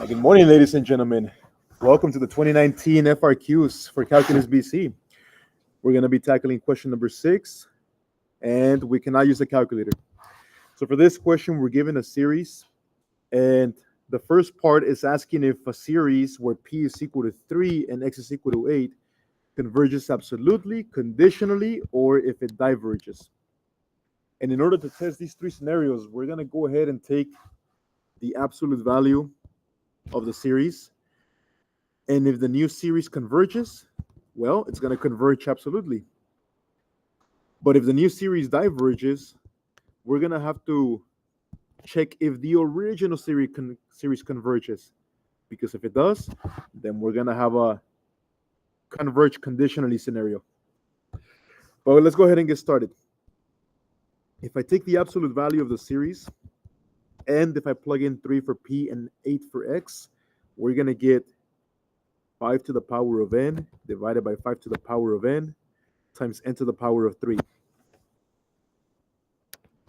Good morning, ladies and gentlemen. Welcome to the 2019 FRQs for Calculus BC. We're going to be tackling question number 6, and we cannot use a calculator. So for this question, we're given a series, and the first part is asking if a series where p is equal to 3 and x is equal to 8 converges absolutely, conditionally, or if it diverges. And in order to test these three scenarios, we're going to go ahead and take the absolute value of the series. And if the new series converges, well, it's going to converge absolutely. But if the new series diverges, we're going to have to check if the original series converges. Because if it does, then we're going to have a converge conditionally scenario. But let's go ahead and get started. If I take the absolute value of the series, and if I plug in 3 for p and 8 for x, we're going to get 5 to the power of n divided by 5 to the power of n times n to the power of 3.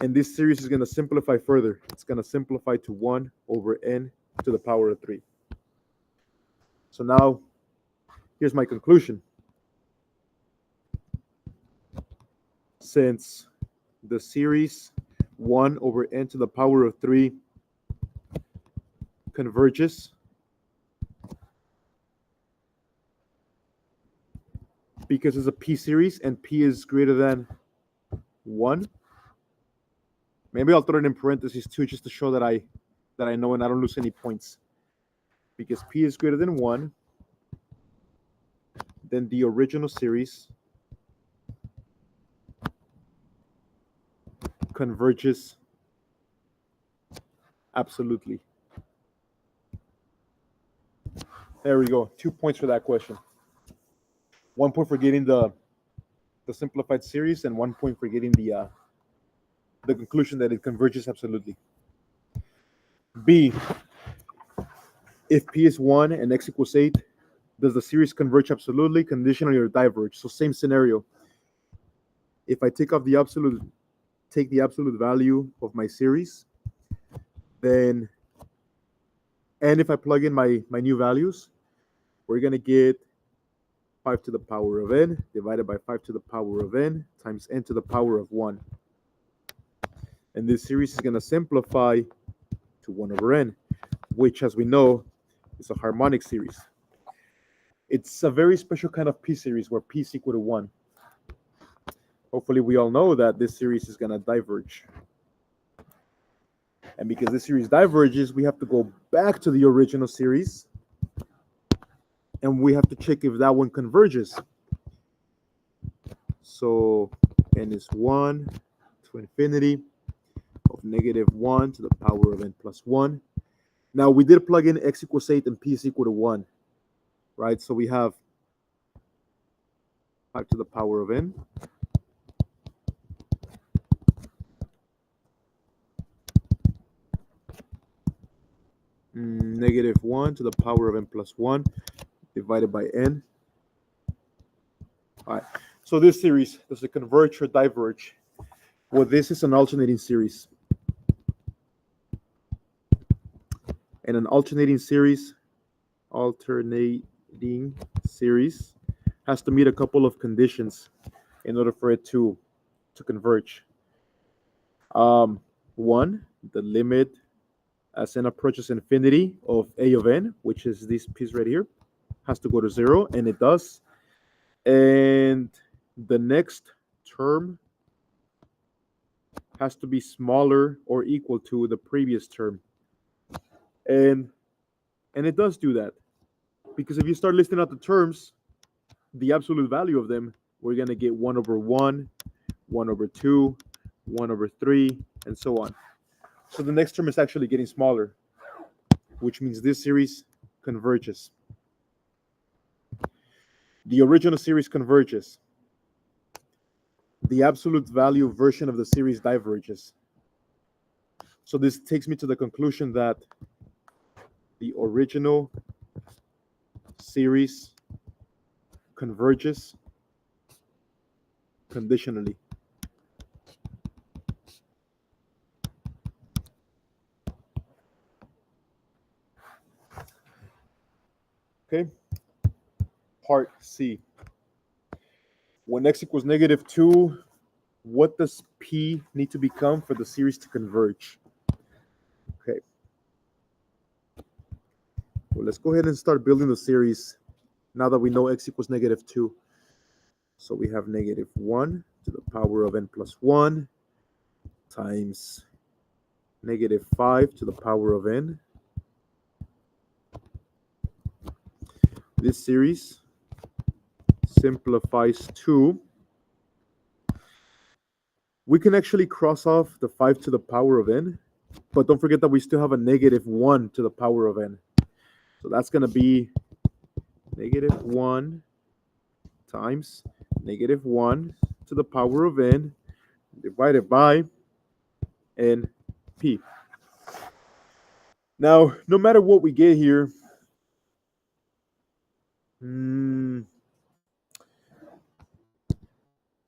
And this series is going to simplify further. It's going to simplify to 1 over n to the power of 3. So now, here's my conclusion. Since the series 1 over n to the power of 3 converges, because it's a p series and p is greater than 1. Maybe I'll throw it in parentheses too, just to show that I know and I don't lose any points. Because p is greater than 1, then the original series converges absolutely. There we go. 2 points for that question. 1 point for getting the simplified series, and 1 point for getting the conclusion that it converges absolutely. B, if p is 1 and x equals 8, does the series converge absolutely, conditionally, or diverge? So same scenario. If I take the absolute value of my series, then, and if I plug in my new values, we're going to get 5 to the power of n divided by 5 to the power of n times n to the power of 1. And this series is going to simplify to 1 over n, which, as we know, is a harmonic series. It's a very special kind of p series where p is equal to 1. Hopefully, we all know that this series is going to diverge. And because this series diverges, we have to go back to the original series, and we have to check if that one converges. So n is 1 to infinity of negative 1 to the power of n plus 1. Now, we did plug in x equals 8 and p is equal to 1, right? So we have 5 to the power of n negative 1 to the power of n plus 1 divided by n. All right, so this series, does it converge or diverge? Well, this is an alternating series. And an alternating series has to meet a couple of conditions in order for it to converge. One, the limit as n approaches infinity of a of n, which is this piece right here, has to go to 0, and it does. And the next term has to be smaller or equal to the previous term. And it does do that. Because if you start listing out the terms, the absolute value of them, we're going to get 1 over 1, 1 over 2, 1 over 3, and so on. So the next term is actually getting smaller, which means this series converges. The original series converges. The absolute value version of the series diverges. So this takes me to the conclusion that the original series converges conditionally. Okay. Part C. When x equals -2, what does P need to become for the series to converge? Okay. Well, let's go ahead and start building the series now that we know x equals -2. So we have -1 to the power of n plus 1 times -5 to the power of n. This series simplifies to, we can actually cross off the 5 to the power of n, but don't forget that we still have a -1 to the power of n. So that's going to be -1 times -1 to the power of n divided by np. Now, no matter what we get here,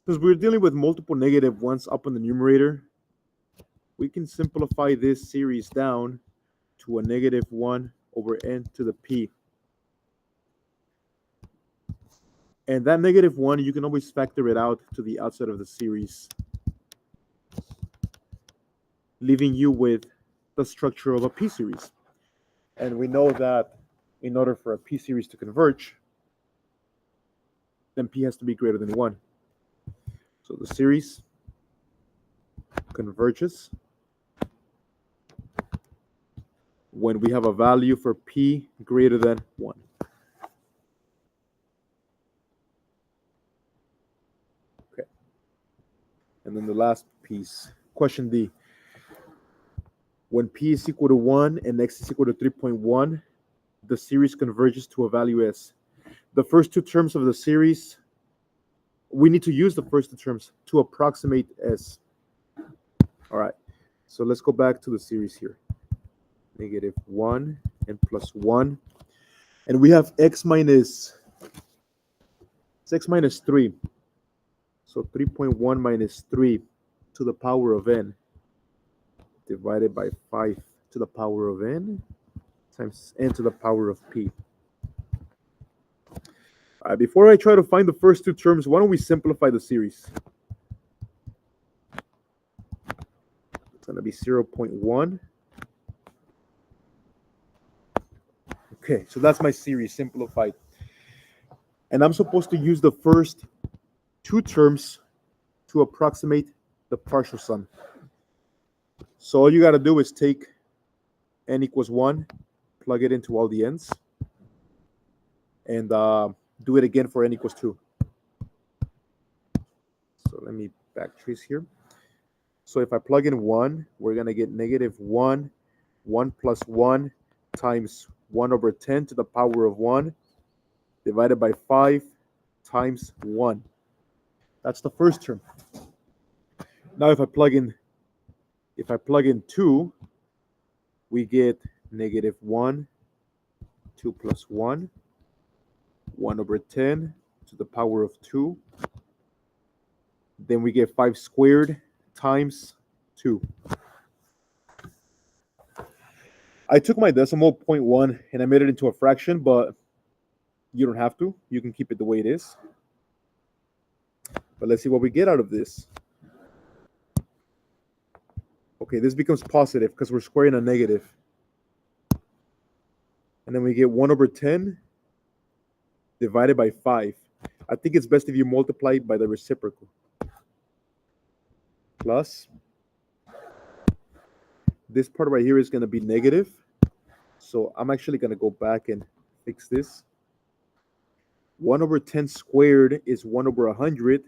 because we're dealing with multiple -1s up in the numerator, we can simplify this series down to a -1 over n to the p. And that -1, you can always factor it out to the outside of the series, leaving you with the structure of a p series. And we know that in order for a p series to converge, then p has to be greater than 1. So the series converges when we have a value for p greater than 1. Okay. And then the last piece, question D. When p is equal to 1 and x is equal to 3.1, the series converges to a value s. The first two terms of the series, we need to use the first two terms to approximate s. All right, so let's go back to the series here. -1 and plus 1. And we have x minus 3. So 3.1 minus 3 to the power of n divided by 5 to the power of n times n to the power of p. All right, before I try to find the first two terms, why don't we simplify the series? It's going to be 0.1. Okay, so that's my series simplified. And I'm supposed to use the first two terms to approximate the partial sum. So all you got to do is take n equals 1, plug it into all the n's, and do it again for n equals 2. So let me backtrace here. So if I plug in 1, we're going to get -1, 1 plus 1 times 1 over 10 to the power of 1 divided by 5 times 1. That's the first term. Now if I plug in 2, we get -1, 2 plus 1, 1 over 10 to the power of 2. Then we get 5 squared times 2. I took my decimal 0.1 and I made it into a fraction, but you don't have to. You can keep it the way it is. But let's see what we get out of this. Okay, this becomes positive because we're squaring a negative. And then we get 1 over 10 divided by 5. I think it's best if you multiply by the reciprocal. Plus, this part right here is going to be negative. So I'm actually going to go back and fix this. 1 over 10 squared is 1 over 100.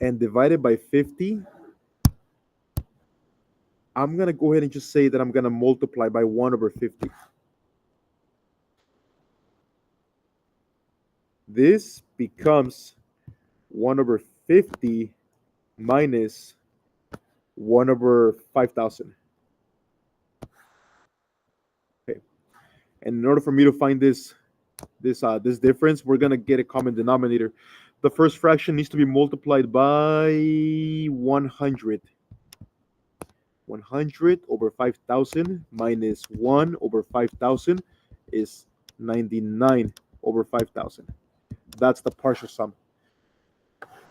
And divided by 50, I'm going to go ahead and just say that I'm going to multiply by 1 over 50. This becomes 1 over 50 minus 1 over 5,000. Okay. And in order for me to find this difference, we're going to get a common denominator. The first fraction needs to be multiplied by 100. 100 over 5,000 minus 1 over 5,000 is 99 over 5,000. That's the partial sum.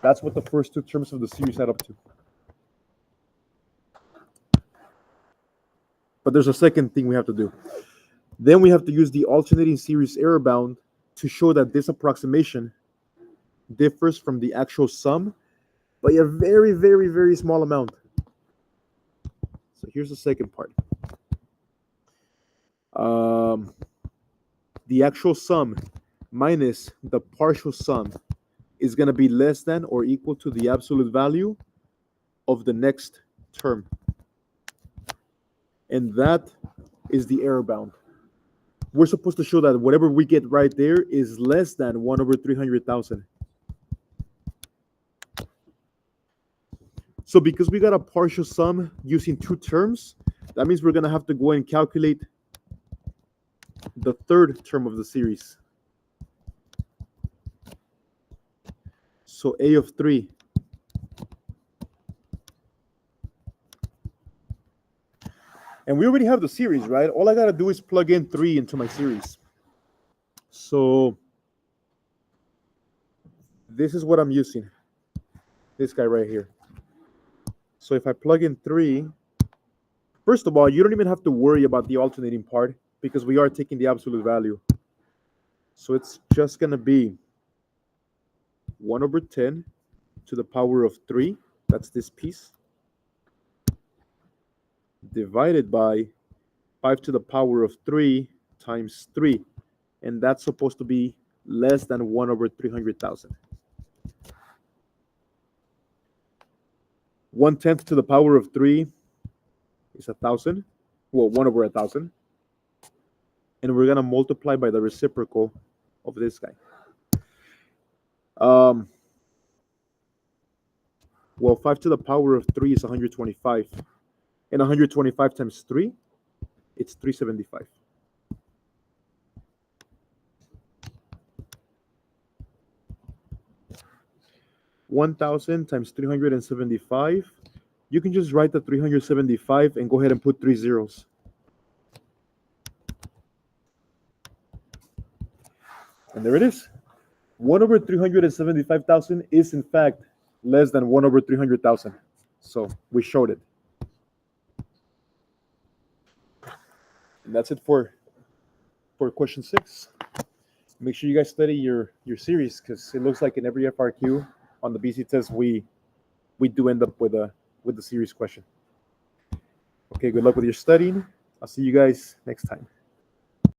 That's what the first two terms of the series add up to. But there's a second thing we have to do. Then we have to use the alternating series error bound to show that this approximation differs from the actual sum by a very, very, very small amount. So here's the second part. The actual sum minus the partial sum is going to be less than or equal to the absolute value of the next term. And that is the error bound. We're supposed to show that whatever we get right there is less than 1 over 300,000. So because we got a partial sum using two terms, that means we're going to have to go and calculate the third term of the series. So A of 3. And we already have the series, right? All I got to do is plug in 3 into my series. So this is what I'm using. This guy right here. So if I plug in 3, first of all, you don't even have to worry about the alternating part because we are taking the absolute value. So it's just going to be 1 over 10 to the power of 3. That's this piece. Divided by 5 to the power of 3 times 3. And that's supposed to be less than 1 over 300,000. 1/10 to the power of 3 is 1,000. Well, 1 over 1,000. And we're going to multiply by the reciprocal of this guy. Well, 5 to the power of 3 is 125. And 125 times 3, it's 375. $1,000 times 375. You can just write the 375 and go ahead and put 3 zeros. And there it is. 1 over 375,000 is in fact less than 1 over 300,000. So we showed it. And that's it for question 6. Make sure you guys study your series because it looks like in every FRQ on the BC test we do end up with the series question. Okay, good luck with your studying. I'll see you guys next time.